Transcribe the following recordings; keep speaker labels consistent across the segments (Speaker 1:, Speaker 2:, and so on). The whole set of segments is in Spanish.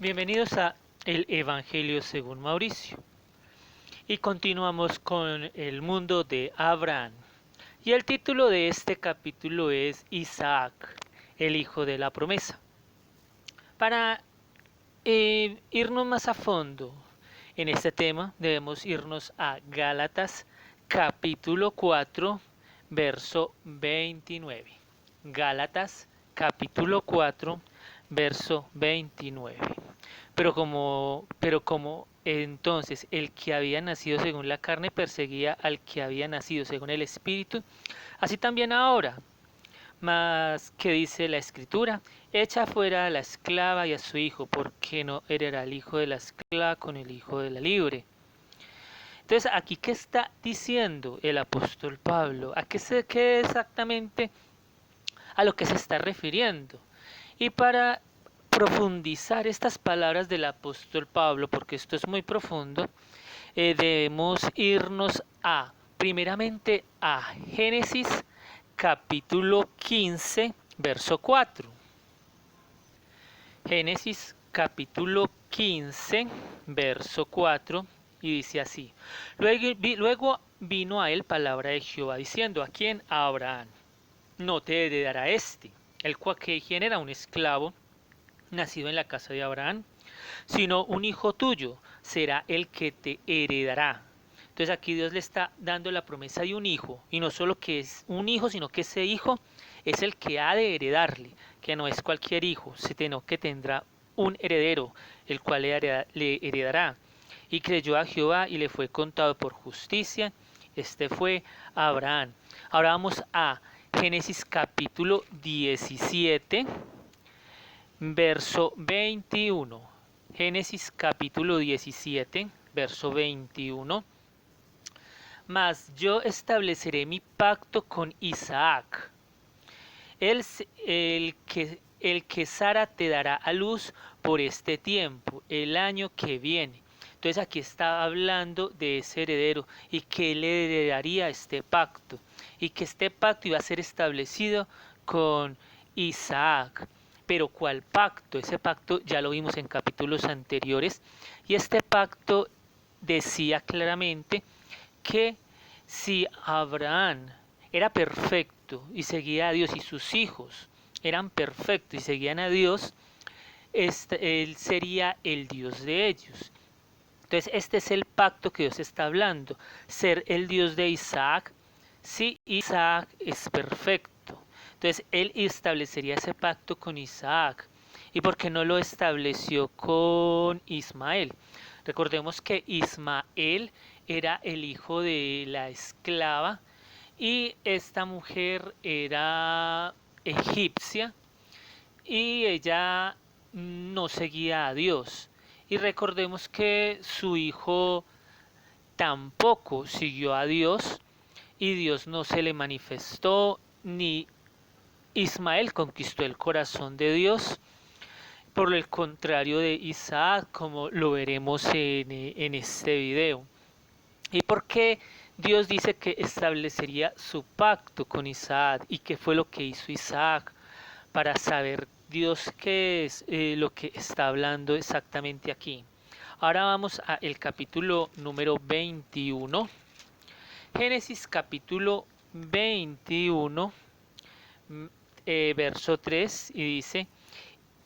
Speaker 1: Bienvenidos a el Evangelio según Mauricio. Y continuamos con el mundo de Abraham. Y el título de este capítulo es Isaac, el hijo de la promesa. Para irnos más a fondo en este tema, debemos irnos a Gálatas capítulo 4, verso 29. Gálatas capítulo 4, verso 29. Pero como entonces el que había nacido según la carne perseguía al que había nacido según el Espíritu, así también ahora. Mas, ¿qué dice la Escritura? Echa fuera a la esclava y a su hijo, porque no heredará el hijo de la esclava con el hijo de la libre. Entonces, aquí, ¿qué está diciendo el apóstol Pablo? ¿Qué exactamente a lo que se está refiriendo? Y para profundizar estas palabras del apóstol Pablo, porque esto es muy profundo, debemos irnos primeramente a Génesis capítulo 15, verso 4. Génesis capítulo 15, verso 4, y dice así: Luego vino a él palabra de Jehová diciendo: ¿a quién? A Abraham. No te heredará el cual quien era un esclavo nacido en la casa de Abraham, sino un hijo tuyo será el que te heredará. Entonces aquí Dios le está dando la promesa de un hijo, y no solo que es un hijo, sino que ese hijo es el que ha de heredarle, que no es cualquier hijo, sino que tendrá un heredero, el cual le heredará. Y creyó a Jehová y le fue contado por justicia. Este fue Abraham. Ahora vamos a Génesis capítulo 17, verso 21. Génesis capítulo 17, verso 21. Mas yo estableceré mi pacto con Isaac, el que Sara te dará a luz por este tiempo, el año que viene. Entonces aquí está hablando de ese heredero y que le heredaría este pacto, y que este pacto iba a ser establecido con Isaac. Pero ¿cuál pacto? Ese pacto ya lo vimos en capítulos anteriores, y este pacto decía claramente que si Abraham era perfecto y seguía a Dios, y sus hijos eran perfectos y seguían a Dios, él sería el Dios de ellos. Entonces este es el pacto que Dios está hablando: ser el Dios de Isaac si Isaac es perfecto. Entonces él establecería ese pacto con Isaac. ¿Y por qué no lo estableció con Ismael? Recordemos que Ismael era el hijo de la esclava, y esta mujer era egipcia, y ella no seguía a Dios. Y recordemos que su hijo tampoco siguió a Dios, y Dios no se le manifestó, ni Ismael conquistó el corazón de Dios. Por el contrario de Isaac, como lo veremos en este video. ¿Y por qué Dios dice que establecería su pacto con Isaac? ¿Y qué fue lo que hizo Isaac? Para saber Dios qué es lo que está hablando exactamente aquí. Ahora vamos al capítulo número 21. Génesis capítulo 21, verso 3, y dice: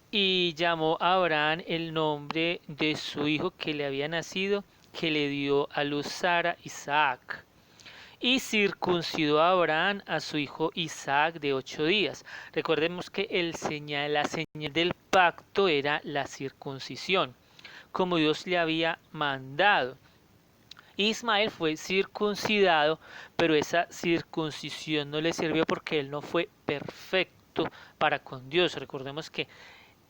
Speaker 1: y llamó a Abraham el nombre de su hijo que le había nacido, que le dio a luz Sara, Isaac. Y circuncidó a Abraham a su hijo Isaac de 8 días. Recordemos que la señal del pacto era la circuncisión, como Dios le había mandado. Ismael fue circuncidado, pero esa circuncisión no le sirvió porque él no fue perfecto para con Dios. Recordemos que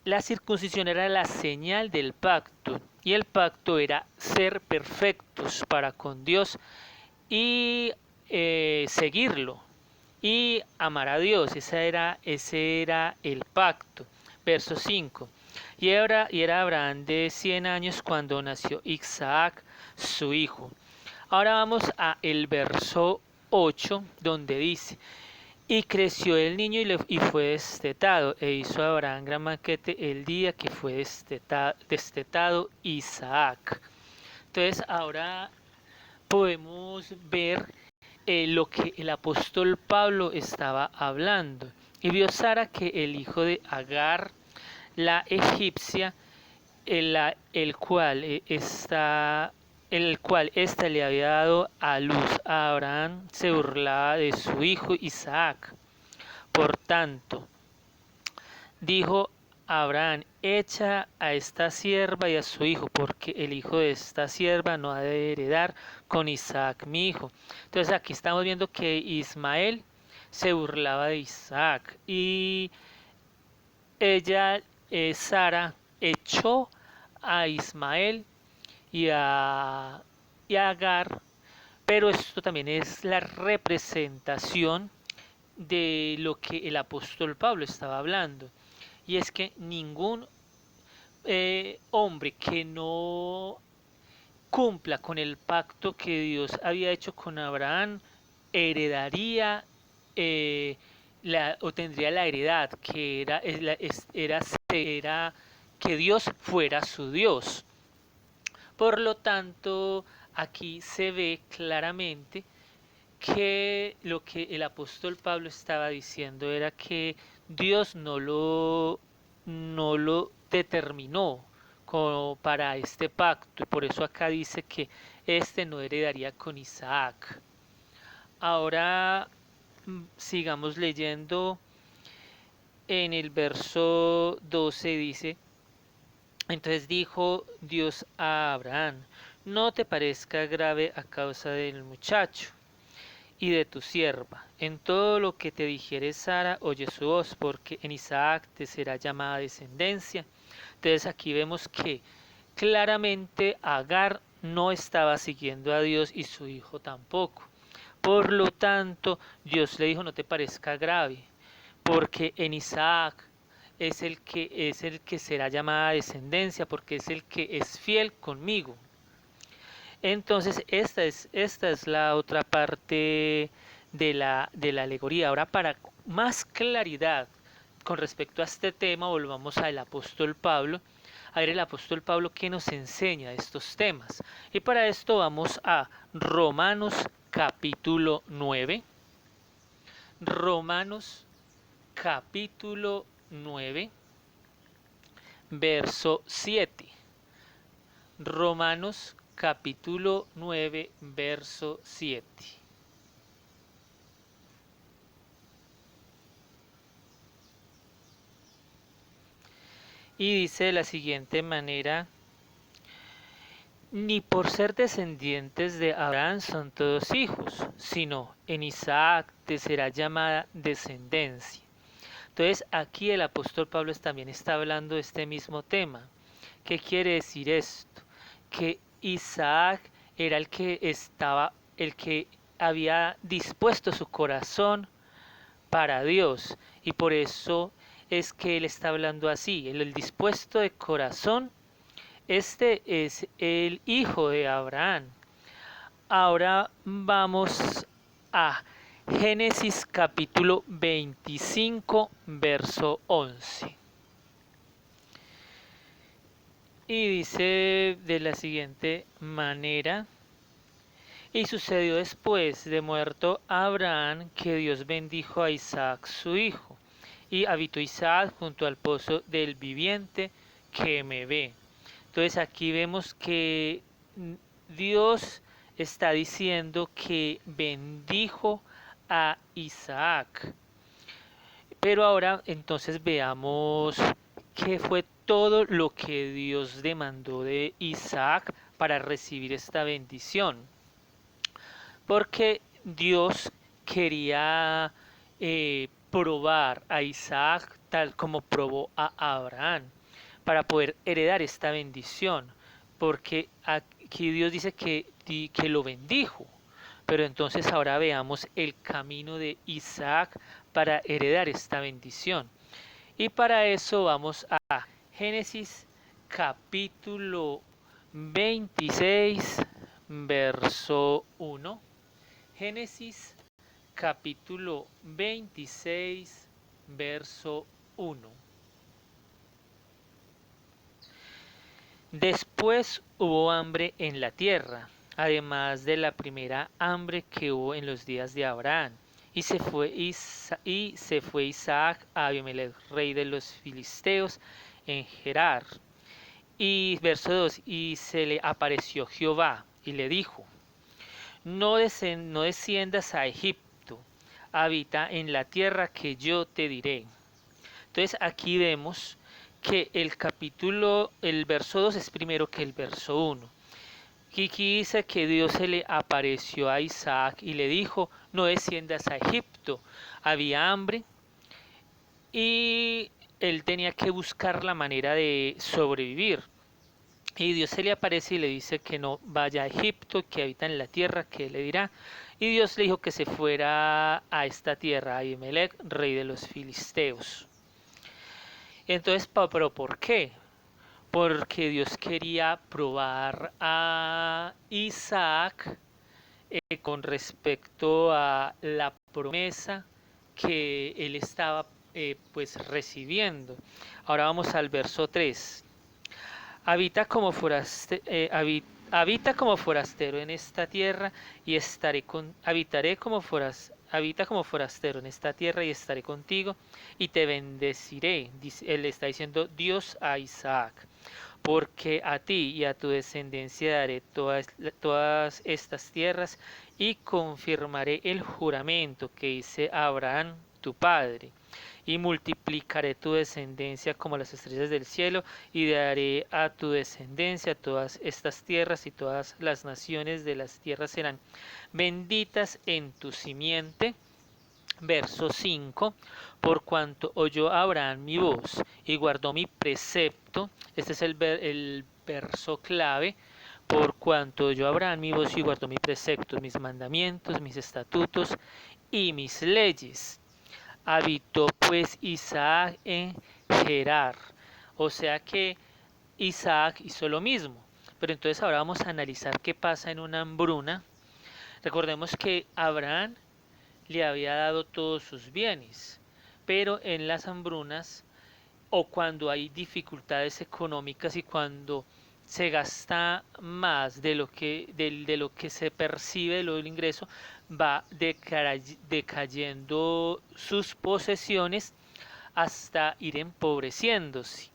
Speaker 1: la circuncisión era la señal del pacto, y el pacto era ser perfectos para con Dios y seguirlo y amar a Dios. Ese era el pacto. Verso 5. Y era Abraham de 100 años cuando nació Isaac, su hijo. Ahora vamos a el verso 8, donde dice: Y creció el niño y fue destetado, e hizo Abraham gran banquete el día que fue destetado Isaac. Entonces ahora podemos ver lo que el apóstol Pablo estaba hablando. Y vio Sara que el hijo de Agar, la egipcia, el cual ésta le había dado a luz a Abraham, se burlaba de su hijo Isaac. Por tanto, dijo Abraham: echa a esta sierva y a su hijo, porque el hijo de esta sierva no ha de heredar con Isaac mi hijo. Entonces aquí estamos viendo que Ismael se burlaba de Isaac y ella, Sara, echó a Ismael y a Agar, pero esto también es la representación de lo que el apóstol Pablo estaba hablando, y es que ningún hombre que no cumpla con el pacto que Dios había hecho con Abraham heredaría o tendría la heredad, que era que Dios fuera su Dios. Por lo tanto, aquí se ve claramente que lo que el apóstol Pablo estaba diciendo era que Dios no lo determinó como para este pacto, y por eso acá dice que este no heredaría con Isaac. Ahora sigamos leyendo. En el verso 12 dice: entonces dijo Dios a Abraham: no te parezca grave a causa del muchacho y de tu sierva. En todo lo que te dijere Sara, oye su voz, porque en Isaac te será llamada descendencia. Entonces aquí vemos que claramente Agar no estaba siguiendo a Dios y su hijo tampoco. Por lo tanto, Dios le dijo: no te parezca grave, porque en Isaac es el que será llamada descendencia, porque es el que es fiel conmigo. Entonces, esta es la otra parte de la alegoría. Ahora, para más claridad con respecto a este tema, volvamos al apóstol Pablo. A ver el apóstol Pablo qué nos enseña de estos temas. Y para esto vamos a Romanos capítulo 9. Romanos capítulo 9, verso 7. Romanos capítulo 9, verso 7. Y dice de la siguiente manera: ni por ser descendientes de Abraham son todos hijos, sino en Isaac te será llamada descendencia. Entonces aquí el apóstol Pablo también está hablando de este mismo tema. ¿Qué quiere decir esto? Que Isaac era el que había dispuesto su corazón para Dios, y por eso es que él está hablando así, el dispuesto de corazón. Este es el hijo de Abraham. Ahora vamos a Génesis capítulo 25, verso 11. Y dice de la siguiente manera: y sucedió después de muerto Abraham que Dios bendijo a Isaac su hijo, y habitó Isaac junto al pozo del viviente que me ve. Entonces aquí vemos que Dios está diciendo que bendijo a Isaac. Pero ahora entonces veamos qué fue todo lo que Dios demandó de Isaac para recibir esta bendición. Porque Dios quería probar a Isaac tal como probó a Abraham, para poder heredar esta bendición. Porque aquí Dios dice que lo bendijo. Pero entonces ahora veamos el camino de Isaac para heredar esta bendición. Y para eso vamos a Génesis capítulo 26, verso 1. Génesis capítulo 26, verso 1. Después hubo hambre en la tierra, además de la primera hambre que hubo en los días de Abraham. Y se fue Isaac a Abimelech, rey de los filisteos, en Gerar. Y verso 2, y se le apareció Jehová y le dijo, no desciendas a Egipto, habita en la tierra que yo te diré. Entonces aquí vemos que el verso 2 es primero que el verso 1. Aquí dice que Dios se le apareció a Isaac y le dijo, no desciendas a Egipto. Había hambre y él tenía que buscar la manera de sobrevivir. Y Dios se le aparece y le dice que no vaya a Egipto, que habita en la tierra, que él le dirá. Y Dios le dijo que se fuera a esta tierra, a Abimelech, rey de los filisteos. Entonces, ¿pero por qué? Porque Dios quería probar a Isaac con respecto a la promesa que él estaba pues recibiendo. Ahora vamos al verso 3. Habita como forastero en esta tierra y habita como forastero en esta tierra y estaré contigo y te bendeciré. Él está diciendo Dios a Isaac, porque a ti y a tu descendencia daré todas estas tierras y confirmaré el juramento que hice a Abraham tu padre. Y multiplicaré tu descendencia como las estrellas del cielo, y daré a tu descendencia todas estas tierras, y todas las naciones de las tierras serán benditas en tu simiente. Verso 5, por cuanto oyó Abraham mi voz y guardó mi precepto. Este es el verso clave. Por cuanto oyó Abraham mi voz y guardó mi precepto, mis mandamientos, mis estatutos y mis leyes. Habitó pues Isaac en Gerar. O sea que Isaac hizo lo mismo. Pero entonces ahora vamos a analizar qué pasa en una hambruna. Recordemos que Abraham le había dado todos sus bienes, pero en las hambrunas o cuando hay dificultades económicas y cuando se gasta más de lo que se percibe de lo del ingreso, va decayendo sus posesiones hasta ir empobreciéndose.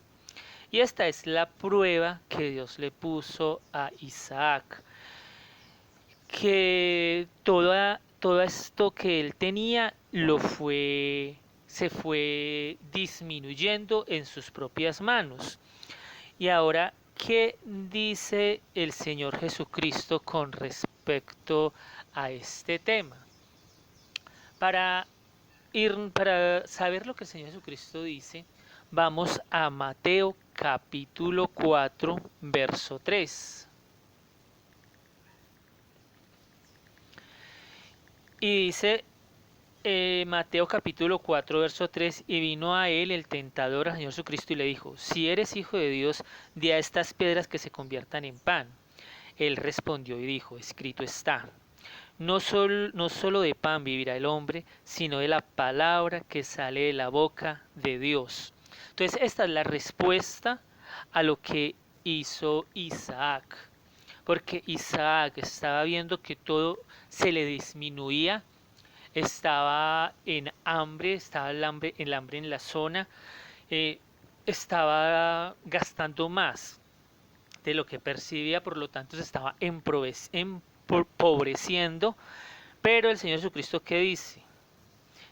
Speaker 1: Y esta es la prueba que Dios le puso a Isaac, que todo esto que él tenía se fue disminuyendo en sus propias manos. Y ahora, ¿qué dice el Señor Jesucristo con respecto a este tema? Para saber lo que el Señor Jesucristo dice, vamos a Mateo capítulo 4, verso 3. Y dice Mateo capítulo 4, verso 3, y vino a él el tentador al Señor Jesucristo y le dijo, si eres hijo de Dios, di a estas piedras que se conviertan en pan. Él respondió y dijo, escrito está, no solo de pan vivirá el hombre, sino de la palabra que sale de la boca de Dios. Entonces esta es la respuesta a lo que hizo Isaac, porque Isaac estaba viendo que todo se le disminuía, estaba el hambre en la zona, eh, estaba gastando más de lo que percibía, por lo tanto se estaba empobreciendo. Pero el Señor Jesucristo, ¿qué dice?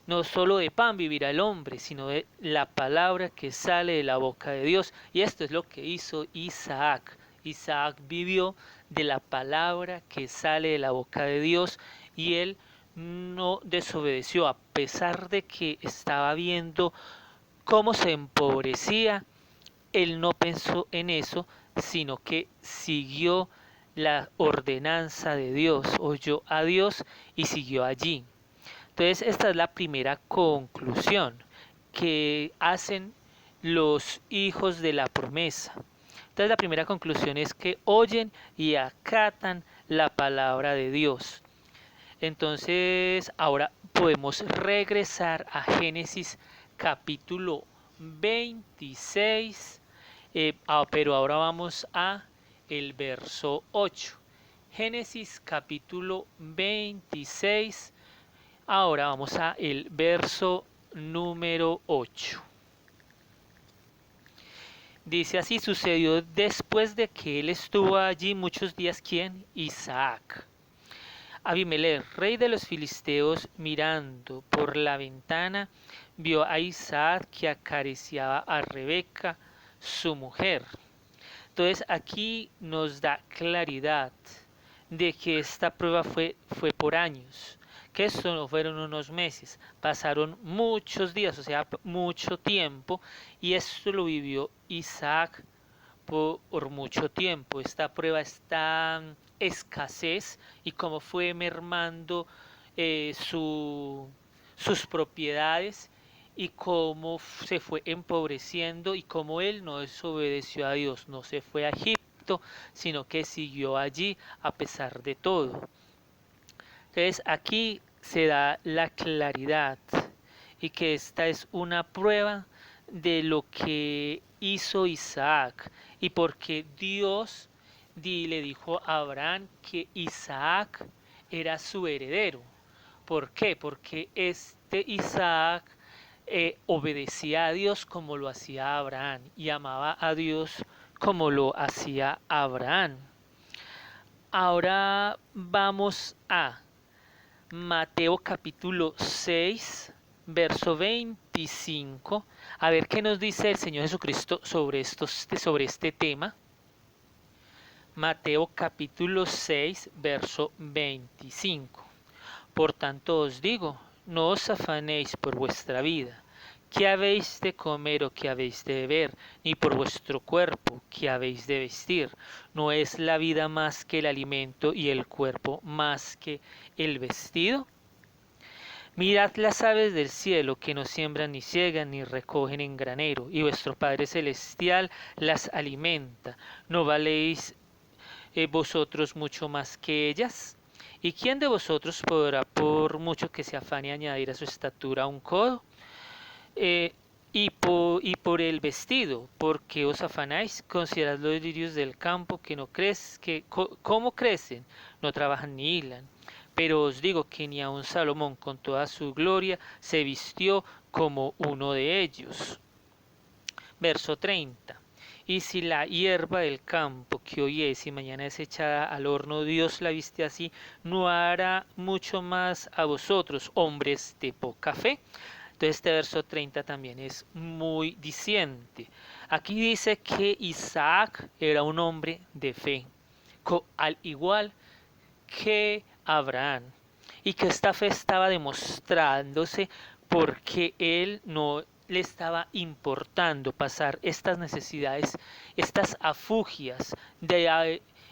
Speaker 1: No solo de pan vivirá el hombre, sino de la palabra que sale de la boca de Dios. Y esto es lo que hizo Isaac. Isaac vivió de la palabra que sale de la boca de Dios y él no desobedeció, a pesar de que estaba viendo cómo se empobrecía. Él no pensó en eso, sino que siguió la ordenanza de Dios, oyó a Dios y siguió allí. Entonces esta es la primera conclusión que hacen los hijos de la promesa. Entonces la primera conclusión es que oyen y acatan la palabra de Dios. Entonces ahora podemos regresar a Génesis capítulo 26, pero ahora vamos a el verso 8. Génesis capítulo 26, ahora vamos a el verso número 8. Dice así: sucedió después de que él estuvo allí muchos días, ¿quién? Isaac. Abimelech, rey de los filisteos, mirando por la ventana, vio a Isaac que acariciaba a Rebeca, su mujer. Entonces aquí nos da claridad de que esta prueba fue por años, que esto no fueron unos meses, pasaron muchos días, o sea, mucho tiempo, y esto lo vivió Isaac por mucho tiempo. Esta prueba está escasez y cómo fue mermando sus propiedades y cómo se fue empobreciendo y cómo él no desobedeció a Dios, no se fue a Egipto, sino que siguió allí a pesar de todo. Entonces aquí se da la claridad y que esta es una prueba de lo que hizo Isaac y porque Dios le dijo a Abraham que Isaac era su heredero. ¿Por qué? Porque este Isaac obedecía a Dios como lo hacía Abraham y amaba a Dios como lo hacía Abraham. Ahora vamos a Mateo capítulo 6, verso 25, a ver qué nos dice el Señor Jesucristo sobre este tema. Mateo capítulo 6, verso 25. Por tanto os digo, no os afanéis por vuestra vida, qué habéis de comer o qué habéis de beber, ni por vuestro cuerpo, qué habéis de vestir. ¿No es la vida más que el alimento y el cuerpo más que el vestido? Mirad las aves del cielo, que no siembran ni ciegan ni recogen en granero, y vuestro Padre Celestial las alimenta. ¿No valéis vosotros mucho más que ellas? ¿Y quién de vosotros podrá, por mucho que se afane, añadir a su estatura un codo? Y por el vestido, ¿por qué os afanáis? Considerad los lirios del campo, que no cómo crecen, no trabajan ni hilan. Pero os digo que ni aun Salomón con toda su gloria se vistió como uno de ellos. Verso 30. Y si la hierba del campo que hoy es y mañana es echada al horno, Dios la viste así, ¿no hará mucho más a vosotros, hombres de poca fe? Entonces este verso 30 también es muy diciente. Aquí dice que Isaac era un hombre de fe, al igual que Abraham, y que esta fe estaba demostrándose porque él no le estaba importando pasar estas necesidades, estas afugias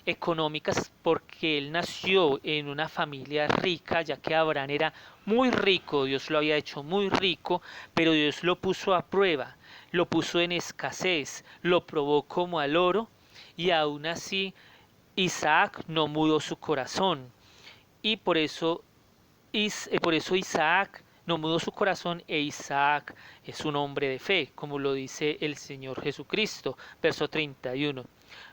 Speaker 1: económicas, porque él nació en una familia rica, ya que Abraham era muy rico, Dios lo había hecho muy rico, pero Dios lo puso a prueba, lo puso en escasez, lo probó como al oro, y aún así Isaac no mudó su corazón, y por eso Isaac no mudó su corazón, e Isaac es un hombre de fe, como lo dice el Señor Jesucristo. Verso 31.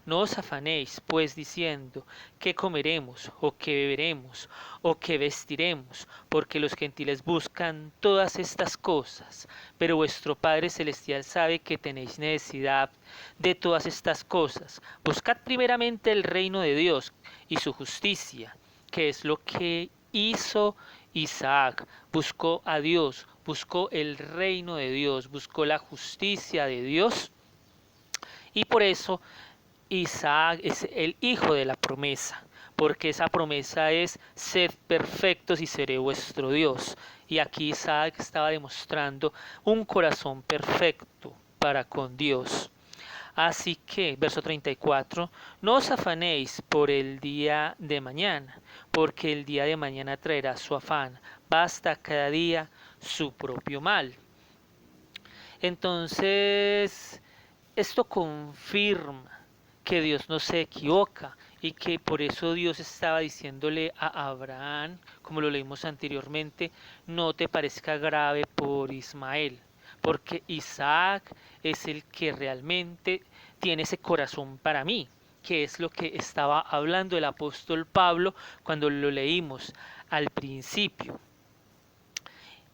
Speaker 1: No os afanéis, pues, diciendo, ¿qué comeremos, o qué beberemos, o qué vestiremos? Porque los gentiles buscan todas estas cosas, pero vuestro Padre Celestial sabe que tenéis necesidad de todas estas cosas. Buscad primeramente el reino de Dios y su justicia, que es lo que hizo Isaac. Buscó a Dios, buscó el reino de Dios, buscó la justicia de Dios, y por eso Isaac es el hijo de la promesa, porque esa promesa es: sed perfectos y seré vuestro Dios. Y aquí Isaac estaba demostrando un corazón perfecto para con Dios. Así que, verso 34, no os afanéis por el día de mañana, porque el día de mañana traerá su afán. Basta cada día su propio mal. Entonces, esto confirma que Dios no se equivoca y que por eso Dios estaba diciéndole a Abraham, como lo leímos anteriormente, no te parezca grave por Ismael, porque Isaac es el que realmente tiene ese corazón para mí, que es lo que estaba hablando el apóstol Pablo cuando lo leímos al principio.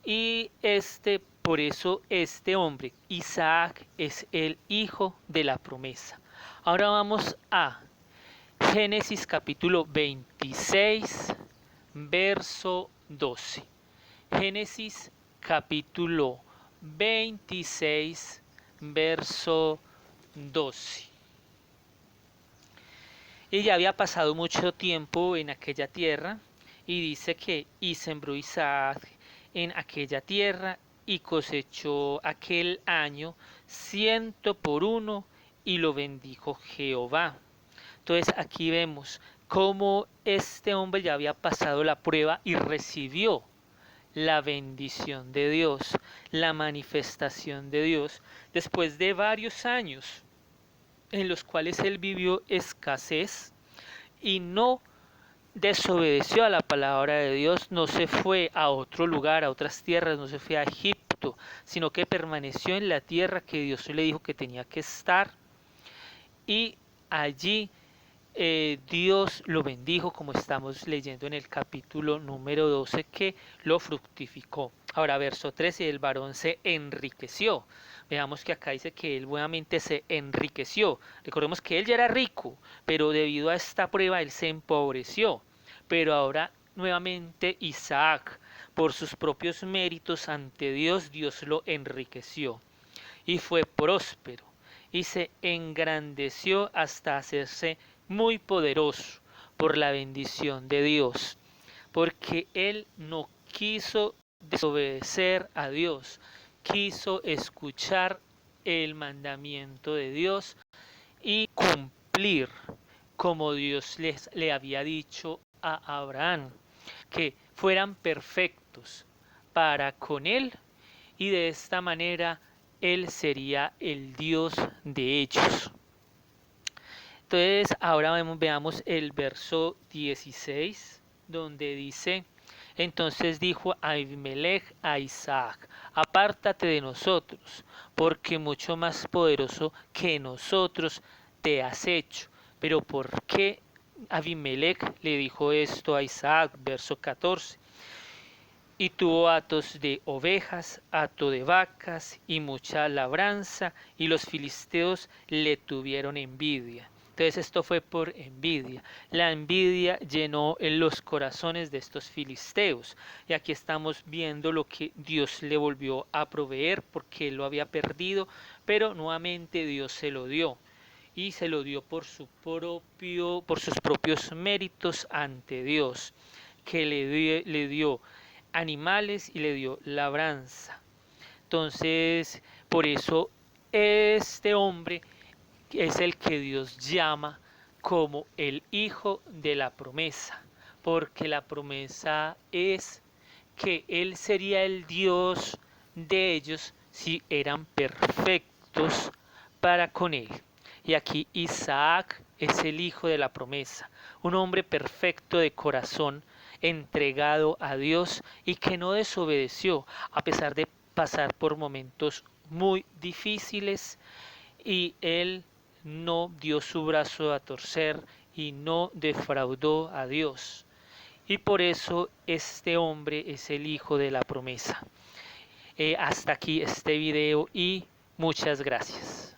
Speaker 1: Y por eso este hombre, Isaac, es el hijo de la promesa. Ahora vamos a Génesis capítulo 26, verso 12. Génesis capítulo 26, verso 12. Y ya había pasado mucho tiempo en aquella tierra, y dice que y sembró Isaac en aquella tierra y cosechó aquel año 100 por 1 y lo bendijo Jehová. Entonces aquí vemos cómo este hombre ya había pasado la prueba y recibió la bendición de Dios, la manifestación de Dios, después de varios años en los cuales él vivió escasez y no desobedeció a la palabra de Dios, no se fue a otro lugar, a otras tierras, no se fue a Egipto, sino que permaneció en la tierra que Dios le dijo que tenía que estar, y allí Dios lo bendijo, como estamos leyendo en el capítulo número 12, que lo fructificó. Ahora, verso 13, el varón se enriqueció. Veamos que acá dice que él buenamente se enriqueció. Recordemos que él ya era rico, pero debido a esta prueba él se empobreció. Pero ahora nuevamente Isaac, por sus propios méritos ante Dios, Dios lo enriqueció y fue próspero y se engrandeció hasta hacerse muy poderoso por la bendición de Dios, porque él no quiso desobedecer a Dios, quiso escuchar el mandamiento de Dios y cumplir como Dios le había dicho a Abraham, que fueran perfectos para con él, y de esta manera él sería el Dios de ellos. Entonces ahora veamos el verso 16, donde dice: entonces dijo Abimelech a Isaac: apártate de nosotros, porque mucho más poderoso que nosotros te has hecho. Pero ¿por qué Abimelech le dijo esto a Isaac? Verso 14. Y tuvo hatos de ovejas, hato de vacas y mucha labranza, y los filisteos le tuvieron envidia. Entonces esto fue por envidia. La envidia llenó en los corazones de estos filisteos. Y aquí estamos viendo lo que Dios le volvió a proveer, porque él lo había perdido, pero nuevamente Dios se lo dio. Y se lo dio por sus propios méritos ante Dios, que le dio animales y le dio labranza. Entonces, por eso este hombre es el que Dios llama como el hijo de la promesa, porque la promesa es que él sería el Dios de ellos si eran perfectos para con él. Y aquí Isaac es el hijo de la promesa, un hombre perfecto de corazón, entregado a Dios y que no desobedeció a pesar de pasar por momentos muy difíciles, y él no dio su brazo a torcer y no defraudó a Dios. Y por eso este hombre es el hijo de la promesa. Hasta aquí este video y muchas gracias.